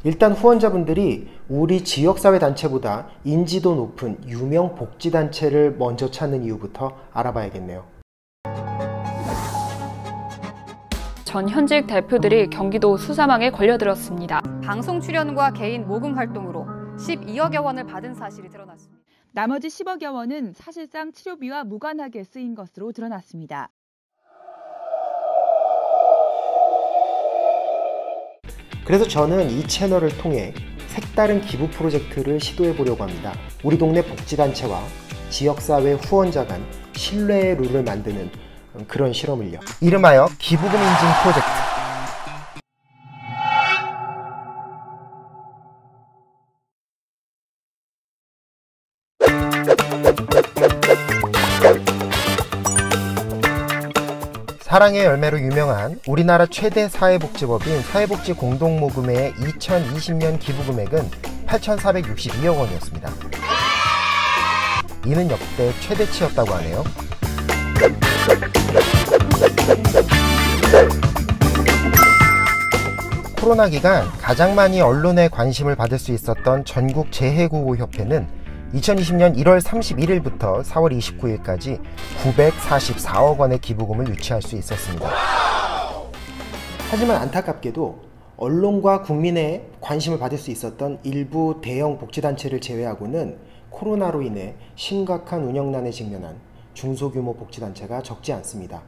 일단 후원자분들이 우리 지역사회 단체보다 인지도 높은 유명 복지단체를 먼저 찾는 이유부터 알아봐야겠네요. 전 현직 대표들이 경기도 수사망에 걸려들었습니다. 방송 출연과 개인 모금 활동으로 12억여 원을 받은 사실이 드러났습니다. 나머지 10억여 원은 사실상 치료비와 무관하게 쓰인 것으로 드러났습니다. 그래서 저는 이 채널을 통해 색다른 기부 프로젝트를 시도해 보려고 합니다. 우리 동네 복지단체와 지역사회 후원자 간 신뢰의 룰을 만드는 그런 실험을요. 이름하여 기부금 인증 프로젝트. 사랑의 열매로 유명한 우리나라 최대 사회복지법인 사회복지공동모금회의 2020년 기부금액은 8,462억 원이었습니다. 이는 역대 최대치였다고 하네요. 코로나 기간 가장 많이 언론의 관심을 받을 수 있었던 전국재해구호협회는 2020년 1월 31일부터 4월 29일까지 944억 원의 기부금을 유치할 수 있었습니다. 하지만 안타깝게도 언론과 국민의 관심을 받을 수 있었던 일부 대형 복지단체를 제외하고는 코로나로 인해 심각한 운영난에 직면한 중소규모 복지단체가 적지 않습니다.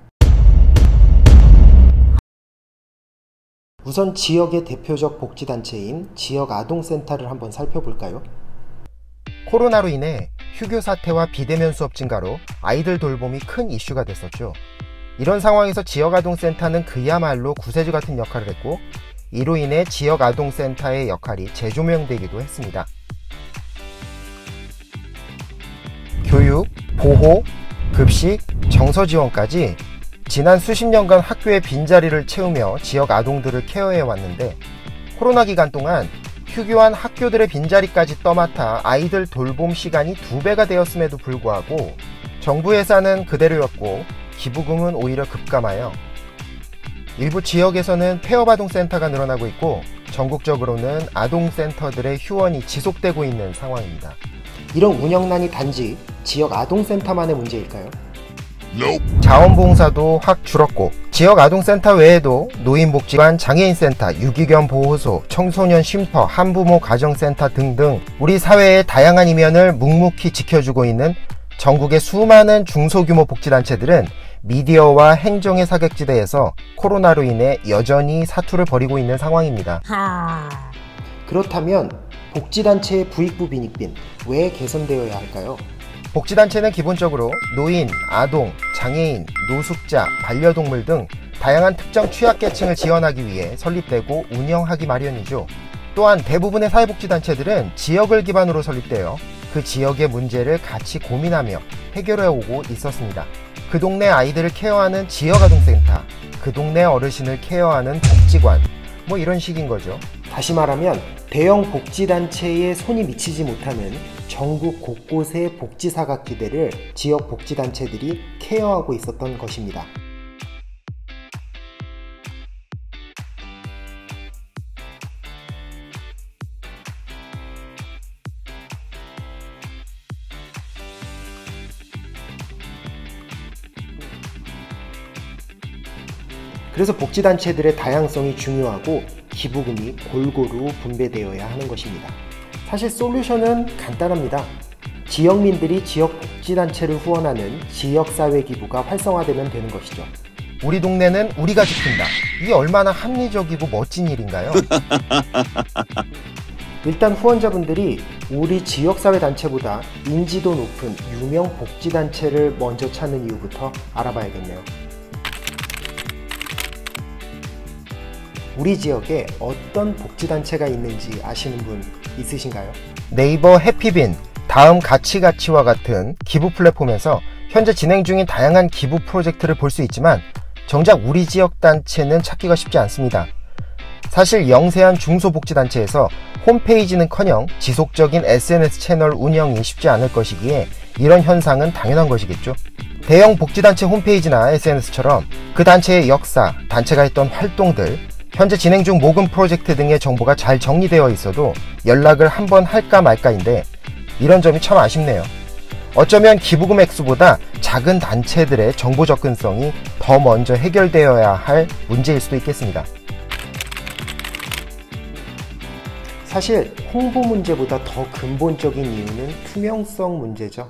우선 지역의 대표적 복지단체인 지역아동센터를 한번 살펴볼까요? 코로나로 인해 휴교 사태와 비대면 수업 증가로 아이들 돌봄이 큰 이슈가 됐었죠. 이런 상황에서 지역아동센터는 그야말로 구세주 같은 역할을 했고, 이로 인해 지역아동센터의 역할이 재조명되기도 했습니다. 교육, 보호, 급식, 정서 지원까지 지난 수십 년간 학교의 빈자리를 채우며 지역 아동들을 케어해 왔는데, 코로나 기간 동안 휴교한 학교들의 빈자리까지 떠맡아 아이들 돌봄 시간이 2배가 되었음에도 불구하고 정부 예산은 그대로였고 기부금은 오히려 급감하여 일부 지역에서는 폐업아동센터가 늘어나고 있고, 전국적으로는 아동센터들의 휴원이 지속되고 있는 상황입니다. 이런 운영난이 단지 지역 아동센터만의 문제일까요? 자원봉사도 확 줄었고, 지역 아동센터 외에도 노인복지관, 장애인센터, 유기견 보호소, 청소년 쉼터, 한부모 가정센터 등등 우리 사회의 다양한 이면을 묵묵히 지켜주고 있는 전국의 수많은 중소규모 복지단체들은 미디어와 행정의 사각지대에서 코로나로 인해 여전히 사투를 벌이고 있는 상황입니다. 그렇다면 복지단체의 부익부 빈익빈 왜 개선되어야 할까요? 복지단체는 기본적으로 노인, 아동, 장애인, 노숙자, 반려동물 등 다양한 특정 취약계층을 지원하기 위해 설립되고 운영하기 마련이죠. 또한 대부분의 사회복지단체들은 지역을 기반으로 설립되어 그 지역의 문제를 같이 고민하며 해결해오고 있었습니다. 그 동네 아이들을 케어하는 지역아동센터, 그 동네 어르신을 케어하는 복지관, 뭐 이런 식인 거죠. 다시 말하면 대형 복지단체에 손이 미치지 못하는 전국 곳곳의 복지사각지대를 지역 복지단체들이 케어하고 있었던 것입니다. 그래서 복지단체들의 다양성이 중요하고 기부금이 골고루 분배되어야 하는 것입니다. 사실 솔루션은 간단합니다. 지역민들이 지역 복지단체를 후원하는 지역사회 기부가 활성화되면 되는 것이죠. 우리 동네는 우리가 지킨다. 이게 얼마나 합리적이고 멋진 일인가요? 일단 후원자분들이 우리 지역사회 단체보다 인지도 높은 유명 복지단체를 먼저 찾는 이유부터 알아봐야겠네요. 우리 지역에 어떤 복지단체가 있는지 아시는 분 있으신가요? 네이버 해피빈, 다음 가치가치와 같은 기부 플랫폼에서 현재 진행 중인 다양한 기부 프로젝트를 볼 수 있지만 정작 우리 지역 단체는 찾기가 쉽지 않습니다. 사실 영세한 중소복지단체에서 홈페이지는커녕 지속적인 SNS 채널 운영이 쉽지 않을 것이기에 이런 현상은 당연한 것이겠죠. 대형 복지단체 홈페이지나 SNS처럼 그 단체의 역사, 단체가 했던 활동들, 현재 진행 중 모금 프로젝트 등의 정보가 잘 정리되어 있어도 연락을 한번 할까 말까인데 이런 점이 참 아쉽네요. 어쩌면 기부금 액수보다 작은 단체들의 정보 접근성이 더 먼저 해결되어야 할 문제일 수도 있겠습니다. 사실 홍보 문제보다 더 근본적인 이유는 투명성 문제죠.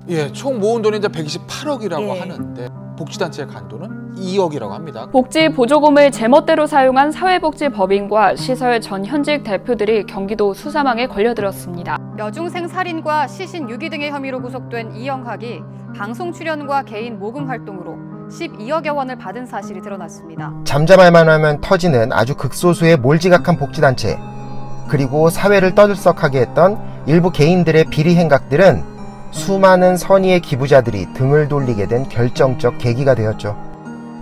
예, 총 모은 돈이 이제 128억이라고 예. 하는데 복지단체의 간도는 2억이라고 합니다. 복지 보조금을 제멋대로 사용한 사회복지법인과 시설 전 현직 대표들이 경기도 수사망에 걸려들었습니다. 여중생 살인과 시신 유기 등의 혐의로 구속된 이영학이 방송 출연과 개인 모금 활동으로 12억여 원을 받은 사실이 드러났습니다. 잠잠할만 하면 터지는 아주 극소수의 몰지각한 복지단체, 그리고 사회를 떠들썩하게 했던 일부 개인들의 비리 행각들은 수많은 선의의 기부자들이 등을 돌리게 된 결정적 계기가 되었죠.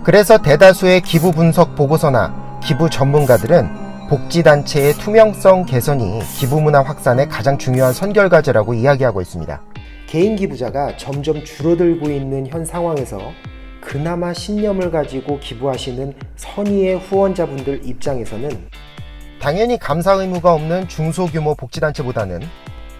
그래서 대다수의 기부 분석 보고서나 기부 전문가들은 복지단체의 투명성 개선이 기부 문화 확산의 가장 중요한 선결과제라고 이야기하고 있습니다. 개인 기부자가 점점 줄어들고 있는 현 상황에서 그나마 신념을 가지고 기부하시는 선의의 후원자분들 입장에서는 당연히 감사 의무가 없는 중소규모 복지단체보다는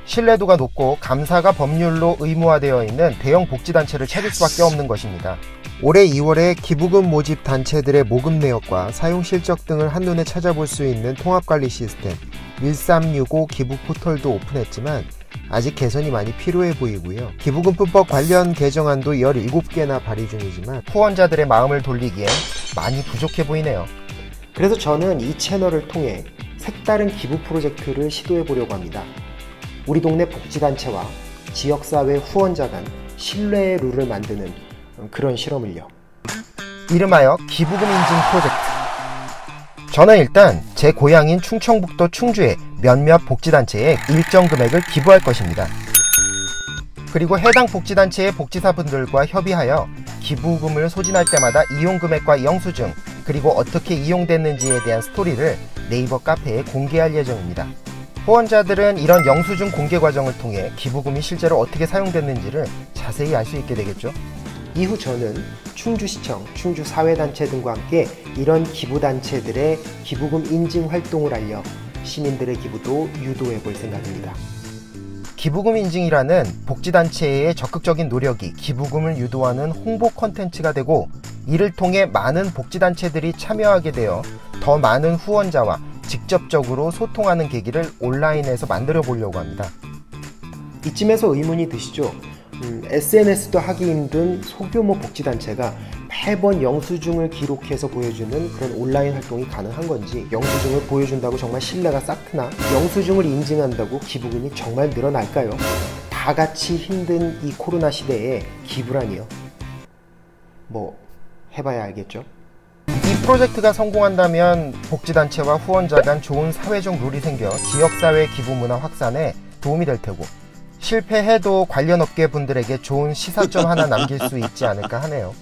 신뢰도가 높고 감사가 법률로 의무화되어 있는 대형 복지단체를 찾을 수밖에 없는 것입니다. 올해 2월에 기부금 모집 단체들의 모금 내역과 사용 실적 등을 한눈에 찾아볼 수 있는 통합관리 시스템 1365 기부 포털도 오픈했지만 아직 개선이 많이 필요해 보이고요. 기부금법 관련 개정안도 17개나 발의 중이지만 후원자들의 마음을 돌리기엔 많이 부족해 보이네요. 그래서 저는 이 채널을 통해 색다른 기부 프로젝트를 시도해 보려고 합니다. 우리 동네 복지단체와 지역사회 후원자 간 신뢰의 룰을 만드는 그런 실험을요. 이름하여 기부금 인증 프로젝트. 저는 일단 제 고향인 충청북도 충주의 몇몇 복지단체에 일정 금액을 기부할 것입니다. 그리고 해당 복지단체의 복지사분들과 협의하여 기부금을 소진할 때마다 이용 금액과 영수증, 그리고 어떻게 이용됐는지에 대한 스토리를 네이버 카페에 공개할 예정입니다. 후원자들은 이런 영수증 공개 과정을 통해 기부금이 실제로 어떻게 사용됐는지를 자세히 알 수 있게 되겠죠. 이후 저는 충주시청, 충주사회단체 등과 함께 이런 기부단체들의 기부금 인증 활동을 알려 시민들의 기부도 유도해 볼 생각입니다. 기부금 인증이라는 복지단체의 적극적인 노력이 기부금을 유도하는 홍보 콘텐츠가 되고, 이를 통해 많은 복지단체들이 참여하게 되어 더 많은 후원자와 직접적으로 소통하는 계기를 온라인에서 만들어 보려고 합니다. 이쯤에서 의문이 드시죠? SNS도 하기 힘든 소규모 복지단체가 매번 영수증을 기록해서 보여주는 그런 온라인 활동이 가능한 건지, 영수증을 보여준다고 정말 신뢰가 싹트나, 영수증을 인증한다고 기부금이 정말 늘어날까요? 다 같이 힘든 이 코로나 시대에 기부라니요? 뭐 해봐야 알겠죠? 이 프로젝트가 성공한다면 복지단체와 후원자 간 좋은 사회적 룰이 생겨 지역사회 기부 문화 확산에 도움이 될 테고, 실패해도 관련 업계 분들에게 좋은 시사점 하나 남길 수 있지 않을까 하네요.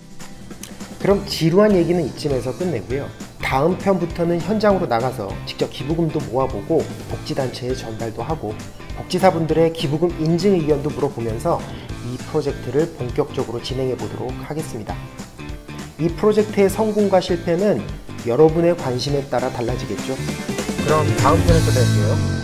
그럼 지루한 얘기는 이쯤에서 끝내고요. 다음 편부터는 현장으로 나가서 직접 기부금도 모아보고 복지단체에 전달도 하고 복지사분들의 기부금 인증 의견도 물어보면서 이 프로젝트를 본격적으로 진행해 보도록 하겠습니다. 이 프로젝트의 성공과 실패는 여러분의 관심에 따라 달라지겠죠. 그럼 다음 편에서 뵐게요.